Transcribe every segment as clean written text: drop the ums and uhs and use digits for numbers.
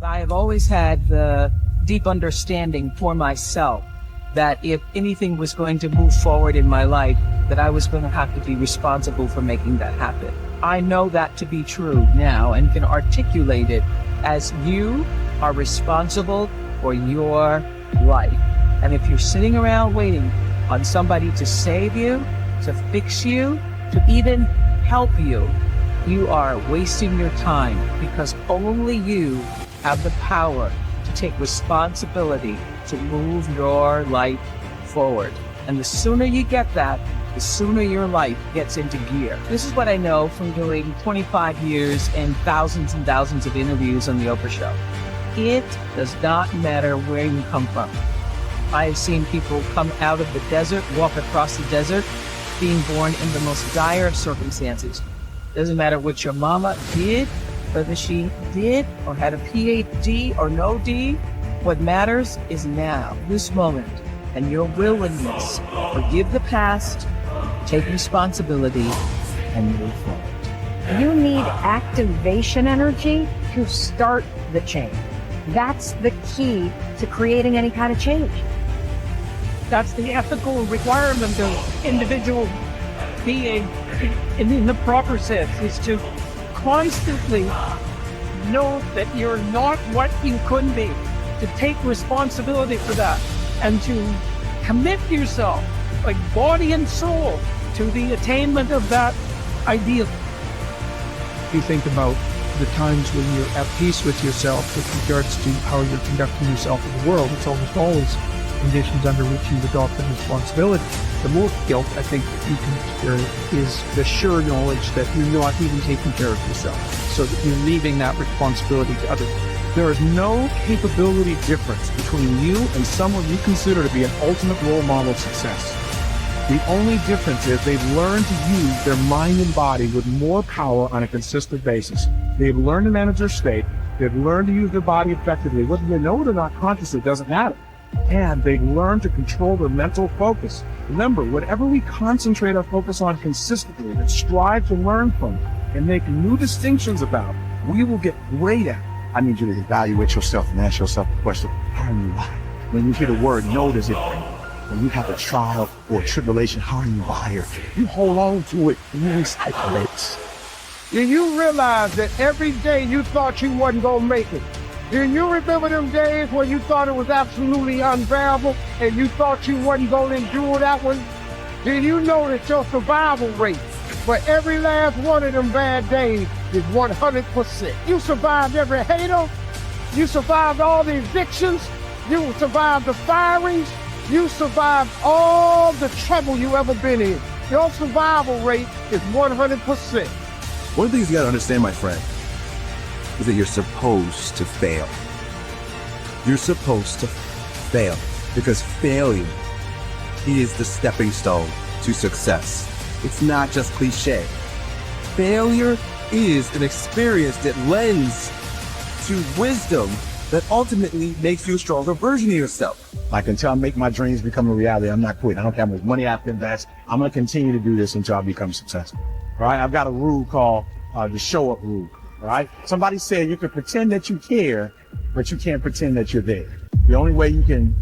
I have always had the deep understanding for myself that if anything was going to move forward in my life, that I was going to have to be responsible for making that happen. I know that to be true now and can articulate it as you are responsible for your life. And if you're sitting around waiting on somebody to save you, to fix you, to even help you, you are wasting your time, because only you have the power to take responsibility to move your life forward. And the sooner you get that, the sooner your life gets into gear. This is what I know from doing 25 years and thousands of interviews on the Oprah Show. It does not matter where you come from. I have seen people come out of the desert, walk across the desert, being born in the most dire of circumstances. Doesn't matter what your mama did, whether she did or had a PhD or no D. What matters is now, this moment, and your willingness. Forgive the past, take responsibility, and move forward. You need activation energy to start the change. That's the key to creating any kind of change. That's the ethical requirement of individual being in the proper sense, is to constantly know that you're not what you could be, to take responsibility for that, and to commit yourself, like body and soul, to the attainment of that ideal. You think about the times when you're at peace with yourself with regards to how you're conducting yourself in the world. It's almost always conditions under which you've adopted responsibility. The most guilt I think that you can experience is the sure knowledge that you're not even taking care of yourself, so that you're leaving that responsibility to others. There is no capability difference between you and someone you consider to be an ultimate role model of success. The only difference is they've learned to use their mind and body with more power on a consistent basis. They've learned to manage their state. They've learned to use their body effectively. Whether they know it or not consciously doesn't matter. And they've learned to control their mental focus. Remember, whatever we concentrate our focus on consistently and strive to learn from and make new distinctions about, we will get great at it. I need you to evaluate yourself and ask yourself the question, how are you wired? When you hear the word no, does it bring? When you have a trial or a tribulation, how are you wired? You hold on to it and you recycle it. Do you realize that every day you thought you wasn't gonna make it? Do you remember them days when you thought it was absolutely unbearable and you thought you wasn't gonna endure that one? Do you know that your survival rate for every last one of them bad days is 100%? You survived every hater, you survived all the evictions, you survived the firings, you survived all the trouble you ever been in. Your survival rate is 100%. One of the things you gotta understand, my friend, is that you're supposed to fail. You're supposed to fail, because failure is the stepping stone to success. It's not just cliche. Failure is an experience that lends to wisdom that ultimately makes you a stronger version of yourself. Like, until I make my dreams become a reality, I'm not quitting. I don't care how much money I have to invest. I'm gonna continue to do this until I become successful. All right, I've got a rule called the show up rule. All right, somebody said you can pretend that you care, but you can't pretend that you're there. The only way you can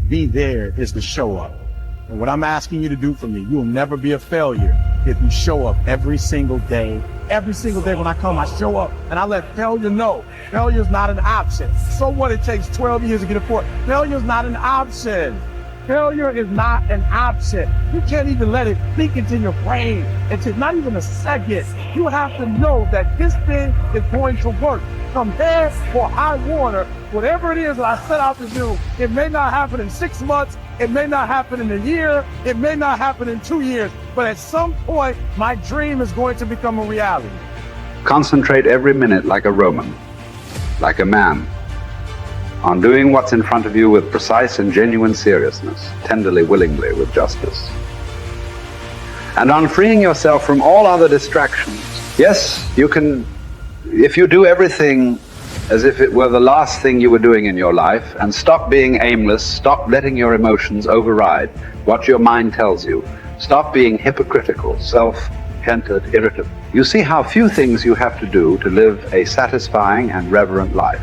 be there is to show up. And what I'm asking you to do for me, you will never be a failure if you show up every single day. Every single day when I come, I show up and I let failure know. Failure is not an option. So what, it takes 12 years to get a point. Failure is not an option. Failure is not an option. You can't even let it leak into your brain. It's not even a second. You have to know that this thing is going to work. From there or high water, whatever it is that I set out to do, it may not happen in 6 months, it may not happen in a year, it may not happen in 2 years, but at some point, my dream is going to become a reality. Concentrate every minute like a Roman, like a man, on doing what's in front of you with precise and genuine seriousness, tenderly, willingly, with justice. And on freeing yourself from all other distractions. Yes, you can, if you do everything as if it were the last thing you were doing in your life, and stop being aimless, stop letting your emotions override what your mind tells you, stop being hypocritical, self-centered, irritable. You see how few things you have to do to live a satisfying and reverent life.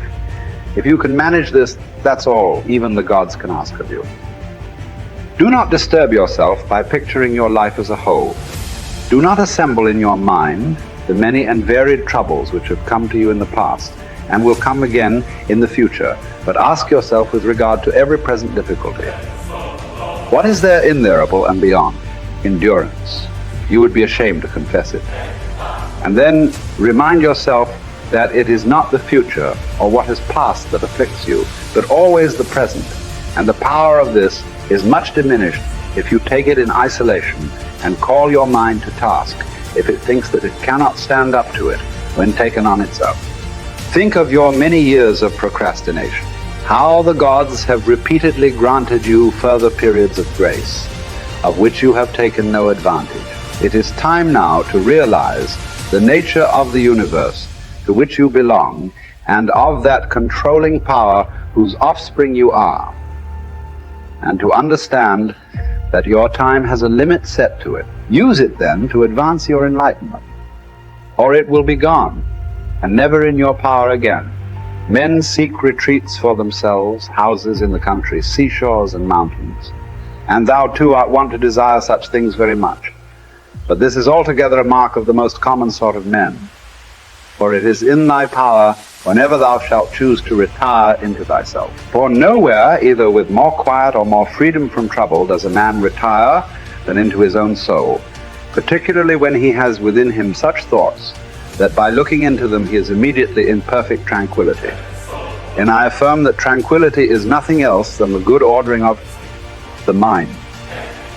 If you can manage this, that's all even the gods can ask of you. Do not disturb yourself by picturing your life as a whole. Do not assemble in your mind the many and varied troubles which have come to you in the past and will come again in the future, but ask yourself with regard to every present difficulty, what is there innerable and beyond? Endurance. You would be ashamed to confess it. And then remind yourself that it is not the future or what is past that afflicts you, but always the present. And the power of this is much diminished if you take it in isolation and call your mind to task if it thinks that it cannot stand up to it when taken on its own. Think of your many years of procrastination, how the gods have repeatedly granted you further periods of grace, of which you have taken no advantage. It is time now to realize the nature of the universe to which you belong and of that controlling power whose offspring you are, and to understand that your time has a limit set to it. Use it then to advance your enlightenment, or it will be gone and never in your power again. Men seek retreats for themselves, houses in the country, seashores and mountains, and thou too art wont to desire such things very much. But this is altogether a mark of the most common sort of men, for it is in thy power whenever thou shalt choose to retire into thyself. For nowhere, either with more quiet or more freedom from trouble, does a man retire than into his own soul, particularly when he has within him such thoughts that by looking into them he is immediately in perfect tranquility. And I affirm that tranquility is nothing else than the good ordering of the mind.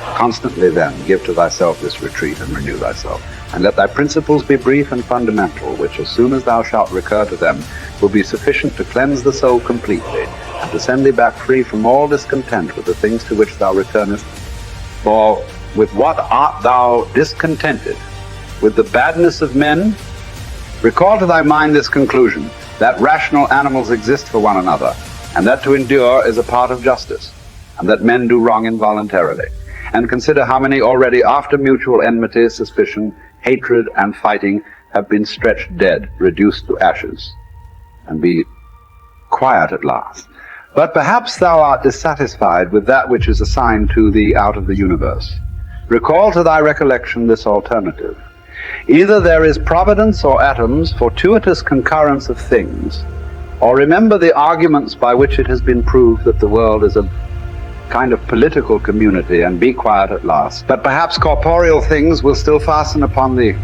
Constantly then give to thyself this retreat and renew thyself. And let thy principles be brief and fundamental, which as soon as thou shalt recur to them will be sufficient to cleanse the soul completely, and to send thee back free from all discontent with the things to which thou returnest. For with what art thou discontented? With the badness of men? Recall to thy mind this conclusion, that rational animals exist for one another, and that to endure is a part of justice, and that men do wrong involuntarily. And consider how many already, after mutual enmity, suspicion, hatred, and fighting, have been stretched dead, reduced to ashes, and be quiet at last. But perhaps thou art dissatisfied with that which is assigned to thee out of the universe. Recall to thy recollection this alternative. Either there is providence or atoms, fortuitous concurrence of things, or remember the arguments by which it has been proved that the world is a kind of political community, and be quiet at last. But perhaps corporeal things will still fasten upon thee.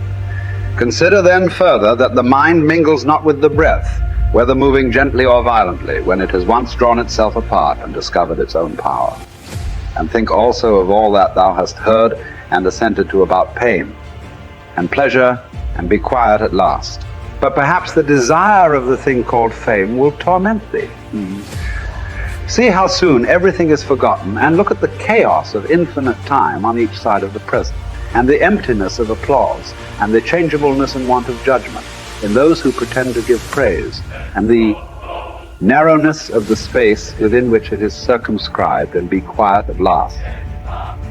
Consider then further that the mind mingles not with the breath, whether moving gently or violently, when it has once drawn itself apart and discovered its own power. And think also of all that thou hast heard and assented to about pain and pleasure, and be quiet at last. But perhaps the desire of the thing called fame will torment thee. See how soon everything is forgotten, and look at the chaos of infinite time on each side of the present, and the emptiness of applause, and the changeableness and want of judgment in those who pretend to give praise, and the narrowness of the space within which it is circumscribed, and be quiet at last.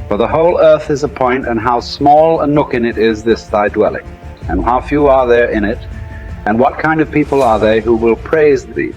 For the whole earth is a point, and how small a nook in it is this thy dwelling, and how few are there in it, and what kind of people are they who will praise thee?